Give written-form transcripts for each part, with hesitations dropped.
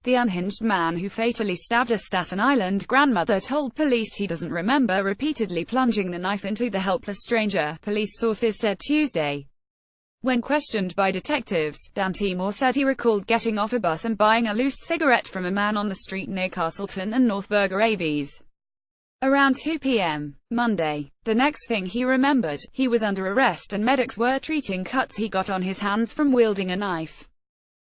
The unhinged man who fatally stabbed a Staten Island grandmother told police he doesn't remember repeatedly plunging the knife into the helpless stranger, police sources said Tuesday. When questioned by detectives, Dan Timor said he recalled getting off a bus and buying a loose cigarette from a man on the street near Castleton and North Berger Avies. Around 2 p.m. Monday. The next thing he remembered, he was under arrest and medics were treating cuts he got on his hands from wielding a knife.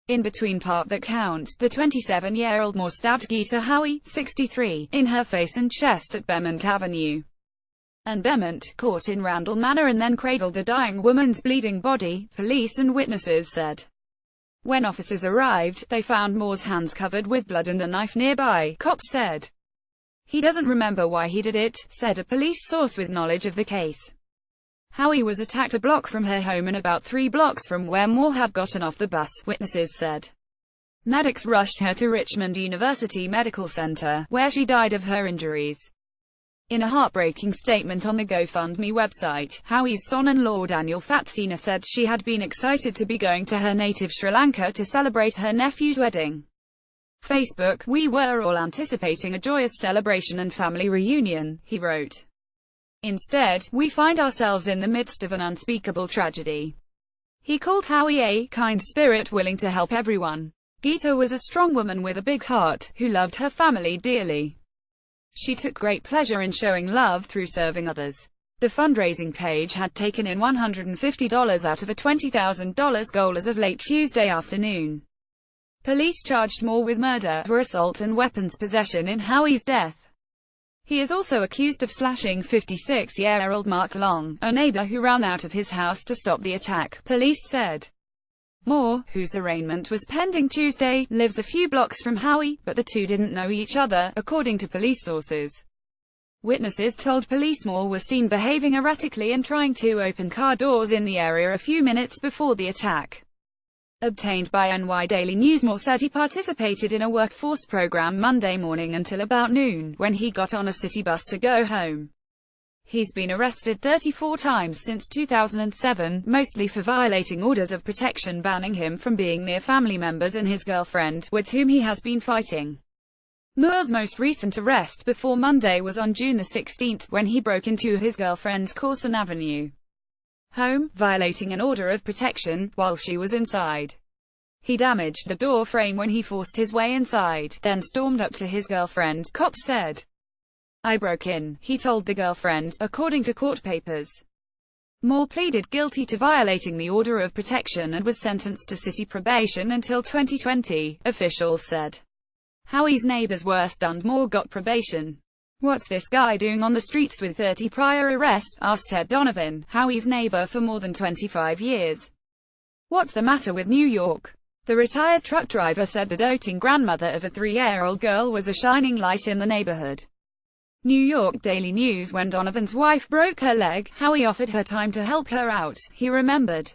In between part that count, the 27-year-old Moore stabbed Gita Howie, 63, in her face and chest at Bemont Avenue and Bemont, Court in Randall Manor, and then cradled the dying woman's bleeding body, police and witnesses said. When officers arrived, they found Moore's hands covered with blood and the knife nearby, cops said. He doesn't remember why he did it, said a police source with knowledge of the case. Howie was attacked a block from her home and about 3 blocks from where Moore had gotten off the bus, witnesses said. Medics rushed her to Richmond University Medical Center, where she died of her injuries. In a heartbreaking statement on the GoFundMe website, Howie's son-in-law Daniel Fatsina said she had been excited to be going to her native Sri Lanka to celebrate her nephew's wedding. Facebook, "We were all anticipating a joyous celebration and family reunion," he wrote. Instead, we find ourselves in the midst of an unspeakable tragedy. He called Howie a kind spirit willing to help everyone. Gita was a strong woman with a big heart, who loved her family dearly. She took great pleasure in showing love through serving others. The fundraising page had taken in $150 out of a $20,000 goal as of late Tuesday afternoon. Police charged Moore with murder, assault and weapons possession in Howie's death. He is also accused of slashing 56-year-old Mark Long, a neighbor who ran out of his house to stop the attack, police said. Moore, whose arraignment was pending Tuesday, lives a few blocks from Howie, but the two didn't know each other, according to police sources. Witnesses told police Moore was seen behaving erratically and trying to open car doors in the area a few minutes before the attack. Obtained by NY Daily News, Moore said he participated in a workforce program Monday morning until about noon, when he got on a city bus to go home. He's been arrested 34 times since 2007, mostly for violating orders of protection banning him from being near family members and his girlfriend, with whom he has been fighting. Moore's most recent arrest before Monday was on June 16, when he broke into his girlfriend's Corson Avenue home, violating an order of protection, while she was inside. He damaged the door frame when he forced his way inside, then stormed up to his girlfriend, cops said. I broke in, he told the girlfriend, according to court papers. Moore pleaded guilty to violating the order of protection and was sentenced to city probation until 2020, officials said. Howie's neighbors were stunned Moore got probation. What's this guy doing on the streets with 30 prior arrests, asked Ted Donovan, Howie's neighbor for more than 25 years. What's the matter with New York? The retired truck driver said the doting grandmother of a 3-year-old girl was a shining light in the neighborhood. New York Daily News, when Donovan's wife broke her leg, Howie offered her time to help her out, he remembered.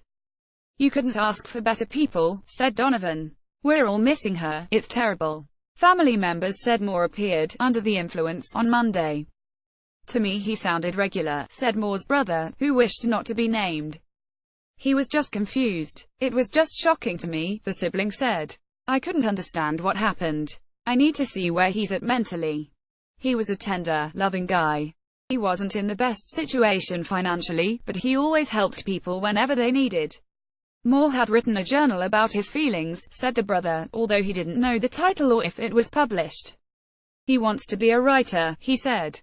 You couldn't ask for better people, said Donovan. We're all missing her, it's terrible. Family members said Moore appeared under the influence on Monday. To me he sounded regular, said Moore's brother, who wished not to be named. He was just confused. It was just shocking to me, the sibling said. I couldn't understand what happened. I need to see where he's at mentally. He was a tender, loving guy. He wasn't in the best situation financially, but he always helped people whenever they needed. Moore had written a journal about his feelings, said the brother, although he didn't know the title or if it was published. He wants to be a writer, he said.